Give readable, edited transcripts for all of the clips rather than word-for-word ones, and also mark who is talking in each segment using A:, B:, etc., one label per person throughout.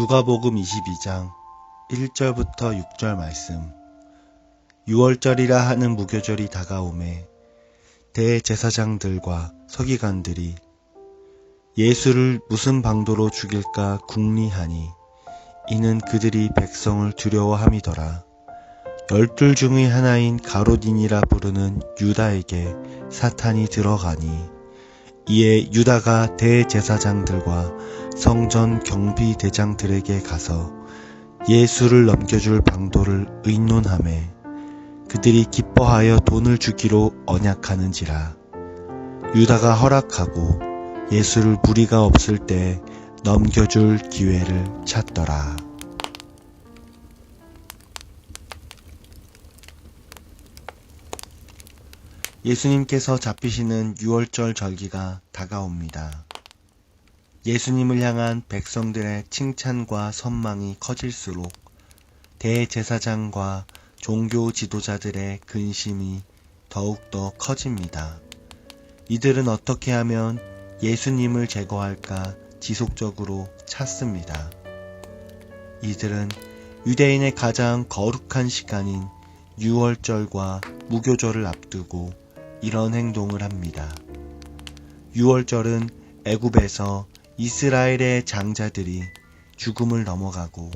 A: 누가복음 22장 1절부터 6절 말씀. 유월절이라 하는 무교절이 다가오매 대제사장들과 서기관들이 예수를 무슨 방도로 죽일까 궁리하니 이는 그들이 백성을 두려워함이더라. 12 중의 하나인 가롯인이라 부르는 유다에게 사탄이 들어가니 이에 유다가 대제사장들과 성전 경비대장들에게 가서 예수를 넘겨줄 방도를 의논하매 그들이 기뻐하여 돈을 주기로 언약하는지라. 유다가 허락하고 예수를 무리가 없을 때 넘겨줄 기회를 찾더라. 예수님께서 잡히시는 유월절 절기가 다가옵니다. 예수님을 향한 백성들의 칭찬과 선망이 커질수록 대제사장과 종교 지도자들의 근심이 더욱더 커집니다. 이들은 어떻게 하면 예수님을 제거할까 지속적으로 찾습니다. 이들은 유대인의 가장 거룩한 시간인 유월절과 무교절을 앞두고 이런 행동을 합니다. 유월절은 애굽에서 이스라엘의 장자들이 죽음을 넘어가고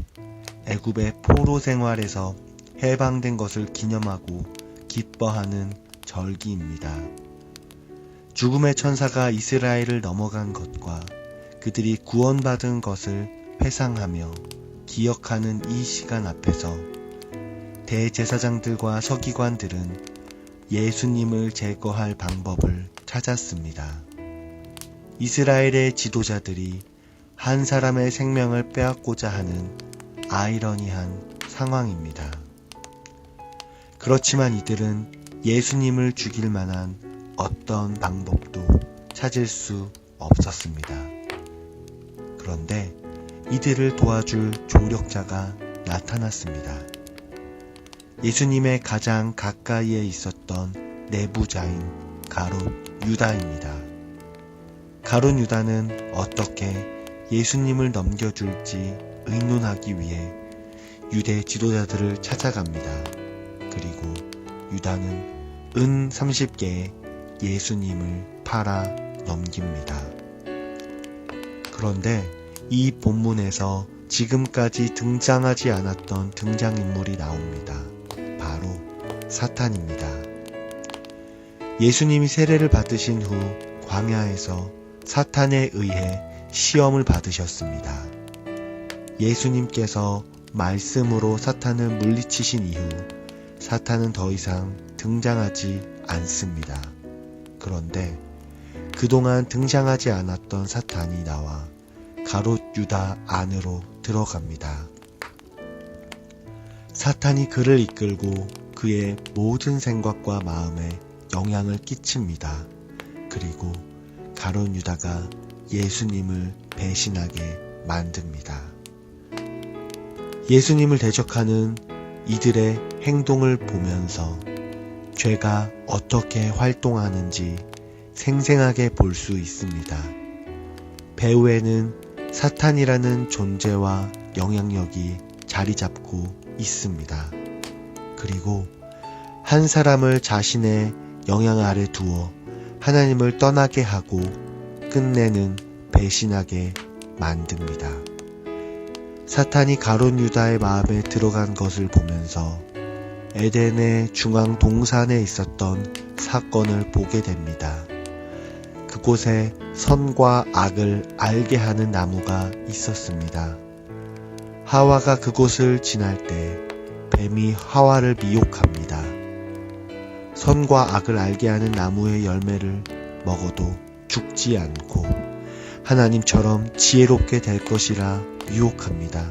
A: 애굽의 포로 생활에서 해방된 것을 기념하고 기뻐하는 절기입니다. 죽음의 천사가 이스라엘을 넘어간 것과 그들이 구원받은 것을 회상하며 기억하는 이 시간 앞에서 대제사장들과 서기관들은 예수님을 제거할 방법을 찾았습니다. 이스라엘의 지도자들이 한 사람의 생명을 빼앗고자 하는 아이러니한 상황입니다. 그렇지만 이들은 예수님을 죽일 만한 어떤 방법도 찾을 수 없었습니다. 그런데 이들을 도와줄 조력자가 나타났습니다. 예수님의 가장 가까이에 있었던 내부자인 가롯 유다입니다. 가롯 유다는 어떻게 예수님을 넘겨줄지 의논하기 위해 유대 지도자들을 찾아갑니다. 그리고 유다는 은 30개에 예수님을 팔아 넘깁니다. 그런데 이 본문에서 지금까지 등장하지 않았던 등장인물이 나옵니다. 바로 사탄입니다. 예수님이 세례를 받으신 후 광야에서 사탄에 의해 시험을 받으셨습니다. 예수님께서 말씀으로 사탄을 물리치신 이후 사탄은 더 이상 등장하지 않습니다. 그런데 그동안 등장하지 않았던 사탄이 나와 가롯 유다 안으로 들어갑니다. 사탄이 그를 이끌고 그의 모든 생각과 마음에 영향을 끼칩니다. 그리고 가롯 유다가 예수님을 배신하게 만듭니다. 예수님을 대적하는 이들의 행동을 보면서 죄가 어떻게 활동하는지 생생하게 볼 수 있습니다. 배후에는 사탄이라는 존재와 영향력이 자리 잡고 있습니다. 그리고 한 사람을 자신의 영향 아래 두어 하나님을 떠나게 하고 끝내는 배신하게 만듭니다. 사탄이 가롯 유다의 마음에 들어간 것을 보면서 에덴의 중앙 동산에 있었던 사건을 보게 됩니다. 그곳에 선과 악을 알게 하는 나무가 있었습니다. 하와가 그곳을 지날 때 뱀이 하와를 미혹합니다. 선과 악을 알게 하는 나무의 열매를 먹어도 죽지 않고 하나님처럼 지혜롭게 될 것이라 유혹합니다.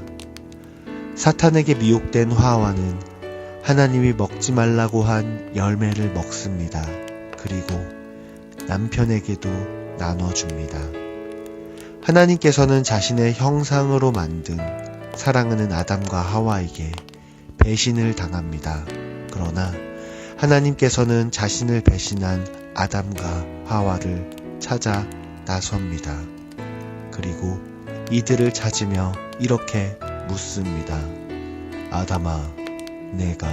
A: 사탄에게 미혹된 하와는 하나님이 먹지 말라고 한 열매를 먹습니다. 그리고 남편에게도 나눠줍니다. 하나님께서는 자신의 형상으로 만든 사랑하는 아담과 하와에게 배신을 당합니다. 그러나 하나님께서는 자신을 배신한 아담과 하와를 찾아 나섭니다. 그리고 이들을 찾으며 이렇게 묻습니다. 아담아, 내가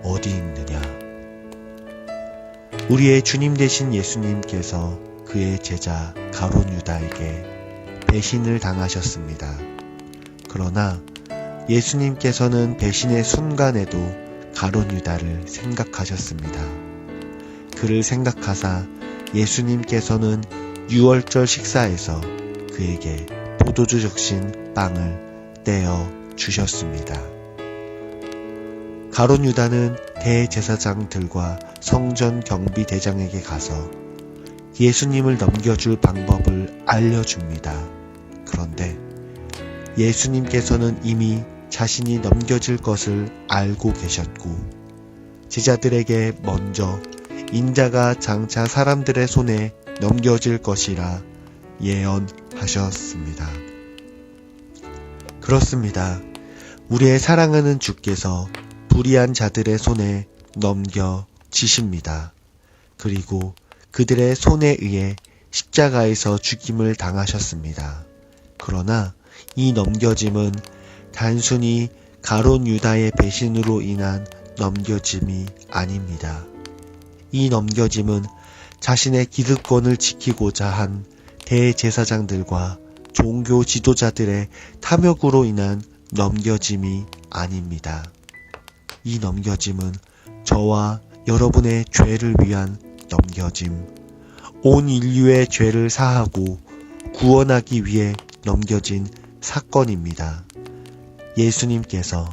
A: 어디 있느냐? 우리의 주님 되신 예수님께서 그의 제자 가룟 유다에게 배신을 당하셨습니다. 그러나 예수님께서는 배신의 순간에도 가룟 유다를 생각하셨습니다. 그를 생각하사 예수님께서는 유월절 식사에서 그에게 포도주 적신 빵을 떼어 주셨습니다. 가룟 유다는 대제사장들과 성전 경비대장에게 가서 예수님을 넘겨줄 방법을 알려줍니다. 그런데 예수님께서는 이미 자신이 넘겨질 것을 알고 계셨고 제자들에게 먼저 인자가 장차 사람들의 손에 넘겨질 것이라 예언하셨습니다. 그렇습니다. 우리의 사랑하는 주께서 불의한 자들의 손에 넘겨지십니다. 그리고 그들의 손에 의해 십자가에서 죽임을 당하셨습니다. 그러나 이 넘겨짐은 단순히 가룟 유다의 배신으로 인한 넘겨짐이 아닙니다. 이 넘겨짐은 자신의 기득권을 지키고자 한 대제사장들과 종교 지도자들의 탐욕으로 인한 넘겨짐이 아닙니다. 이 넘겨짐은 저와 여러분의 죄를 위한 넘겨짐, 온 인류의 죄를 사하고 구원하기 위해 넘겨진 사건입니다. 예수님께서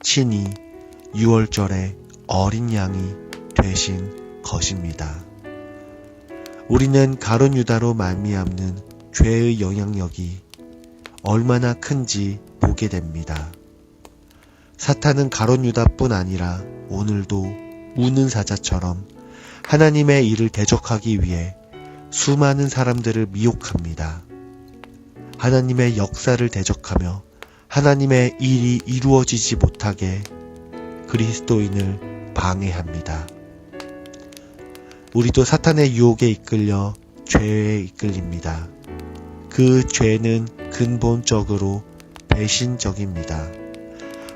A: 친히 유월절에 어린 양이 되신 것입니다. 우리는 가룟 유다로 말미암는 죄의 영향력이 얼마나 큰지 보게 됩니다. 사탄은 가룟 유다뿐 아니라 오늘도 우는 사자처럼 하나님의 일을 대적하기 위해 수많은 사람들을 미혹합니다. 하나님의 역사를 대적하며 하나님의 일이 이루어지지 못하게 그리스도인을 방해합니다. 우리도 사탄의 유혹에 이끌려 죄에 이끌립니다. 그 죄는 근본적으로 배신적입니다.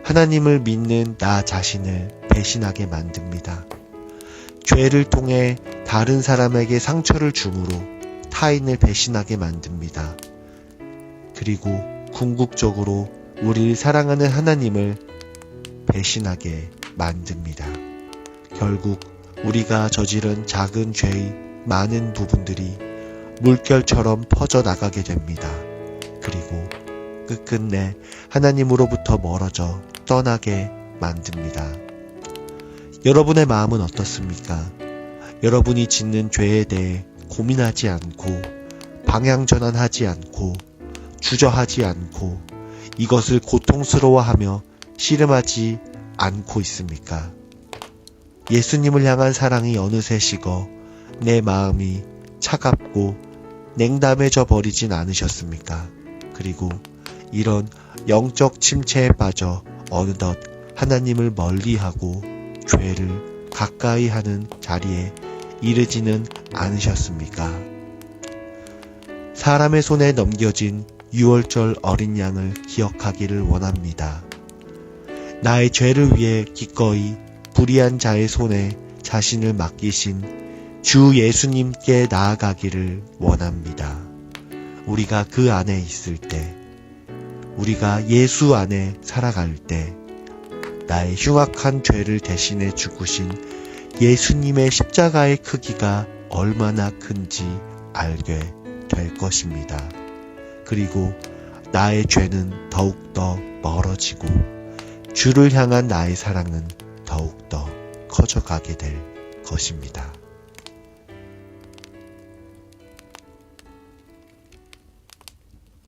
A: 하나님을 믿는 나 자신을 배신하게 만듭니다. 죄를 통해 다른 사람에게 상처를 줌으로 타인을 배신하게 만듭니다. 그리고 궁극적으로 우리를 사랑하는 하나님을 배신하게 만듭니다. 결국 우리가 저지른 작은 죄의 많은 부분들이 물결처럼 퍼져나가게 됩니다. 그리고 끝끝내 하나님으로부터 멀어져 떠나게 만듭니다. 여러분의 마음은 어떻습니까? 여러분이 짓는 죄에 대해 고민하지 않고 방향전환하지 않고 주저하지 않고 이것을 고통스러워하며 씨름하지 않고 있습니까? 예수님을 향한 사랑이 어느새 식어 내 마음이 차갑고 냉담해져 버리진 않으셨습니까? 그리고 이런 영적 침체에 빠져 어느덧 하나님을 멀리하고 죄를 가까이 하는 자리에 이르지는 않으셨습니까? 사람의 손에 넘겨진 유월절 어린 양을 기억하기를 원합니다. 나의 죄를 위해 기꺼이 불의한 자의 손에 자신을 맡기신 주 예수님께 나아가기를 원합니다. 우리가 그 안에 있을 때, 우리가 예수 안에 살아갈 때, 나의 흉악한 죄를 대신해 죽으신 예수님의 십자가의 크기가 얼마나 큰지 알게 될 것입니다. 그리고 나의 죄는 더욱더 멀어지고 주를 향한 나의 사랑은 더욱더 커져가게 될 것입니다.